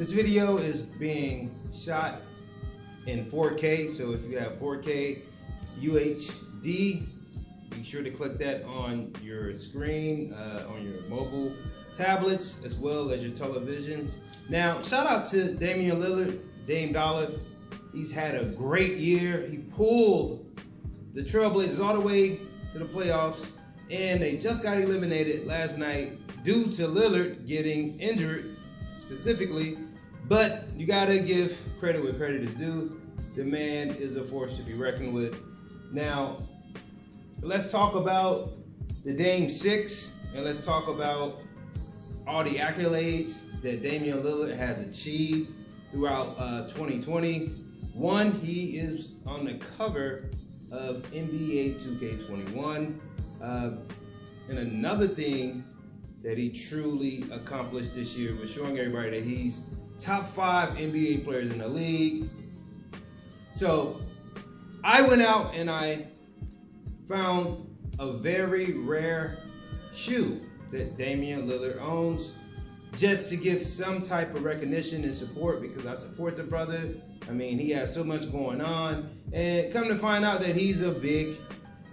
This video is being shot in 4K, so if you have 4K UHD, be sure to click that on your screen, on your mobile tablets, as well as your televisions. Now, shout out to Damian Lillard, Dame Dollar. He's had a great year. He pulled the Trailblazers all the way to the playoffs, and they just got eliminated last night due to Lillard getting injured specifically. But you gotta give credit where credit is due. The man is a force to be reckoned with. Now, let's talk about the Dame 6, and let's talk about all the accolades that Damian Lillard has achieved throughout 2020. One, he is on the cover of NBA 2K21. And another thing that he truly accomplished this year was showing everybody that he's top 5 NBA players in the league. So I went out and I found a very rare shoe that Damian Lillard owns, just to give some type of recognition and support, because I support the brother. I mean, he has so much going on, and come to find out that he's a big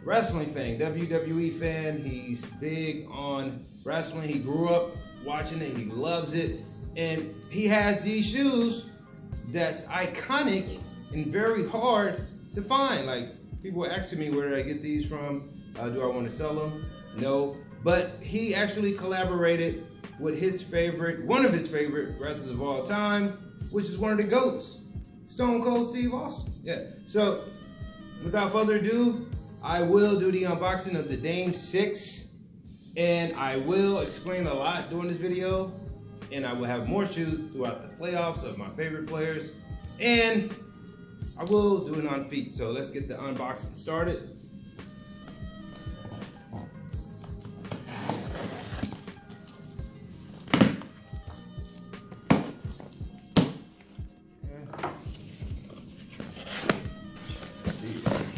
wrestling fan, WWE fan. He's big on wrestling. He grew up watching it. He loves it, and he has these shoes that's iconic and very hard to find. Like, people were asking me, where did I get these from? Do I want to sell them? No. But he actually collaborated with one of his favorite wrestlers of all time, which is one of the GOATs, Stone Cold Steve Austin. Yeah. So without further ado, I will do the unboxing of the Dame 6, and I will explain a lot during this video, and I will have more shoes throughout the playoffs of my favorite players, and I will do it on feet. So let's get the unboxing started.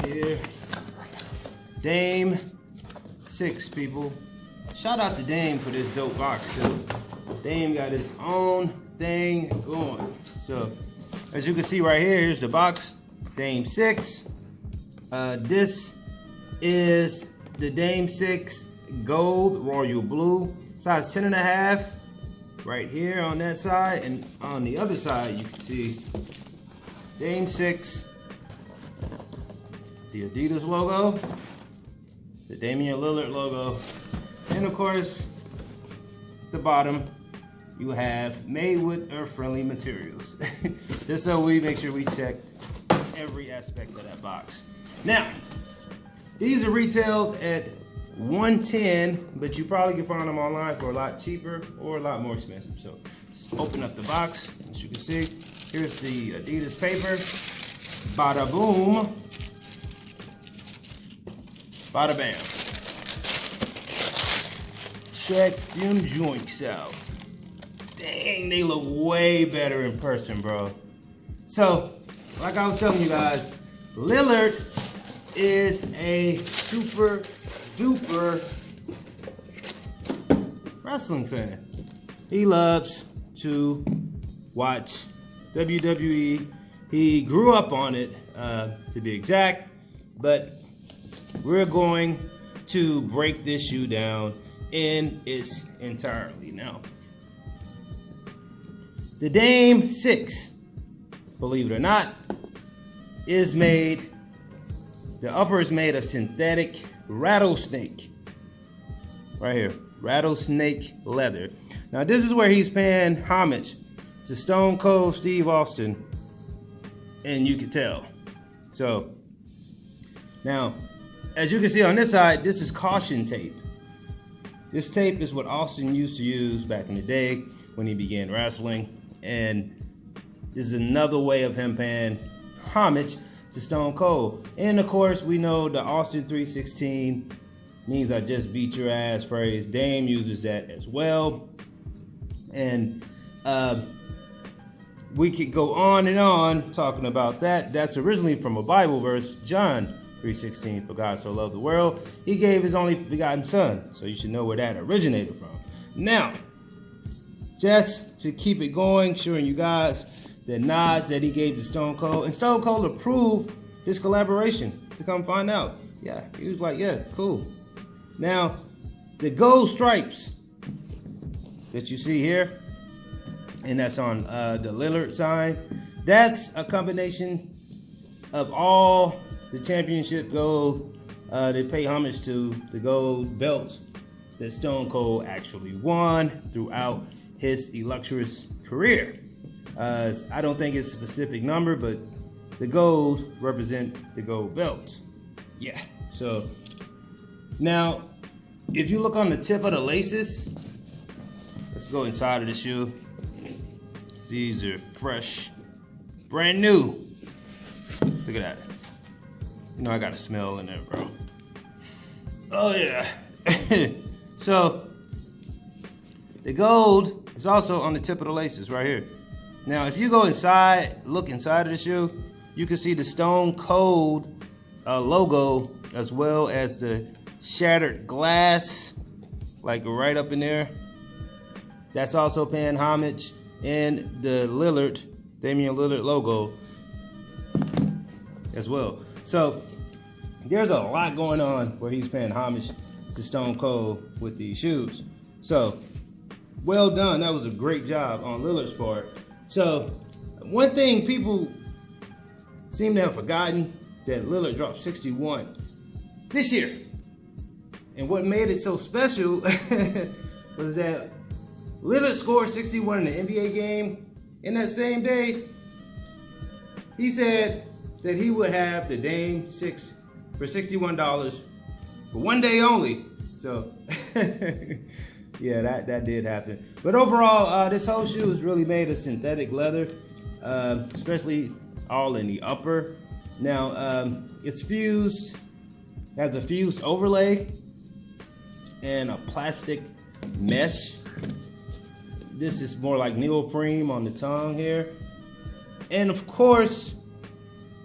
Here, Dame 6, people. Shout out to Dame for this dope box too. Dame got his own thing going. So as you can see right here, here's the box, Dame 6. This is the Dame 6 Gold Royal Blue, size 10.5, right here on that side, and on the other side you can see Dame 6. The Adidas logo, the Damian Lillard logo, and of course, the bottom, you have made with earth-friendly materials. Just so we make sure we check every aspect of that box. Now, these are retailed at $110, but you probably can find them online for a lot cheaper or a lot more expensive. So, just open up the box. As you can see, here's the Adidas paper. Bada boom. Bada bam. Check them joints out. Dang, they look way better in person, bro. So, like I was telling you guys, Lillard is a super duper wrestling fan. He loves to watch WWE. He grew up on it, to be exact, but we're going to break this shoe down in its entirety. Now, the Dame 6, believe it or not, is made, the upper is made of synthetic rattlesnake. Right here, rattlesnake leather. Now, this is where he's paying homage to Stone Cold Steve Austin, and you can tell. So, now, as you can see on this side, this is caution tape. This tape is what Austin used to use back in the day when he began wrestling. And this is another way of him paying homage to Stone Cold. And of course, we know the Austin 316 means I just beat your ass phrase. Dame uses that as well. And we could go on and on talking about that. That's originally from a Bible verse, John 3:16, for God so loved the world, he gave his only begotten son. So you should know where that originated from. Now, just to keep it going, showing you guys the nods that he gave to Stone Cold. And Stone Cold approved this collaboration to come find out. Yeah, he was like, yeah, cool. Now, the gold stripes that you see here, and that's on the Lillard sign, that's a combination of all the championship gold. They pay homage to the gold belts that Stone Cold actually won throughout his illustrious career. I don't think it's a specific number, but the gold represent the gold belts. Yeah, so now if you look on the tip of the laces, let's go inside of the shoe. These are fresh, brand new. Look at that. You know I got a smell in there, bro. Oh yeah. So the gold is also on the tip of the laces right here. Now if you go inside, look inside of the shoe, you can see the Stone Cold logo, as well as the shattered glass, like right up in there. That's also paying homage, and the Damian Lillard logo as well. So there's a lot going on where he's paying homage to Stone Cold with these shoes. So well done. That was a great job on Lillard's part. So one thing people seem to have forgotten, that Lillard dropped 61 this year. And what made it so special was that Lillard scored 61 in the NBA game. In that same day, he said that he would have the Dame 6 for $61 for one day only. So yeah, that did happen. But overall, this whole shoe is really made of synthetic leather, especially all in the upper. Now it's fused, has a fused overlay and a plastic mesh. This is more like neoprene on the tongue here. And of course,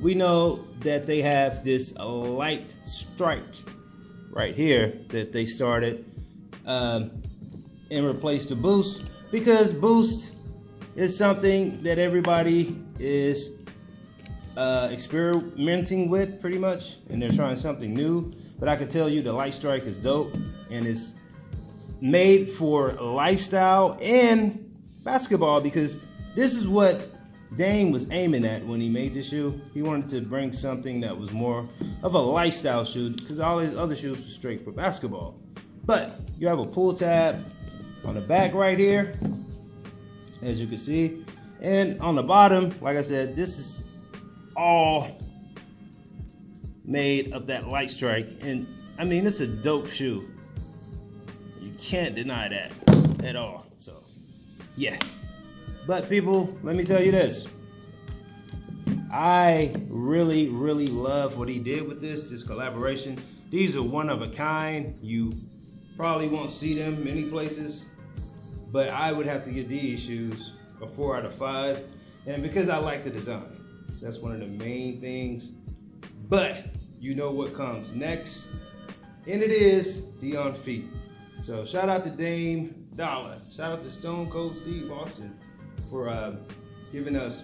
we know that they have this light strike right here that they started and replaced the boost, because boost is something that everybody is experimenting with pretty much, and they're trying something new. But I can tell you the light strike is dope, and it's made for lifestyle and basketball, because this is what Dame was aiming at when he made this shoe. He wanted to bring something that was more of a lifestyle shoe, because all his other shoes were straight for basketball. But you have a pull tab on the back right here, as you can see, and on the bottom, like I said, this is all made of that light strike. And I mean, it's a dope shoe. You can't deny that at all. So yeah. But people, let me tell you this. I really love what he did with this collaboration. These are one of a kind. You probably won't see them many places, but I would have to give these shoes a 4 out of 5. And because I like the design, that's one of the main things. But you know what comes next, and it is the on feet. So shout out to Dame Dollar. Shout out to Stone Cold Steve Austin for giving us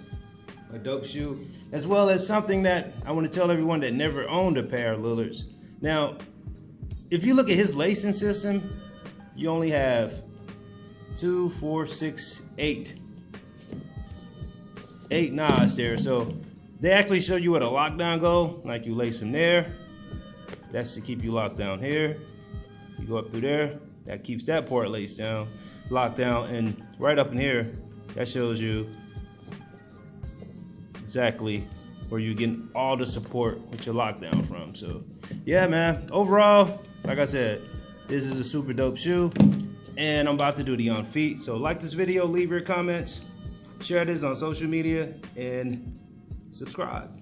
a dope shoe, as well as something that I want to tell everyone that never owned a pair of Lillards. Now, if you look at his lacing system, you only have 2, 4, 6, 8 nods there. So they actually show you where the lockdown go, like you lace them there. That's to keep you locked down here. You go up through there, that keeps that part laced down, locked down, and right up in here, that shows you exactly where you're getting all the support with your lockdown from. So yeah, man, overall, like I said, this is a super dope shoe, and I'm about to do the on feet. So like this video, leave your comments, share this on social media, and subscribe.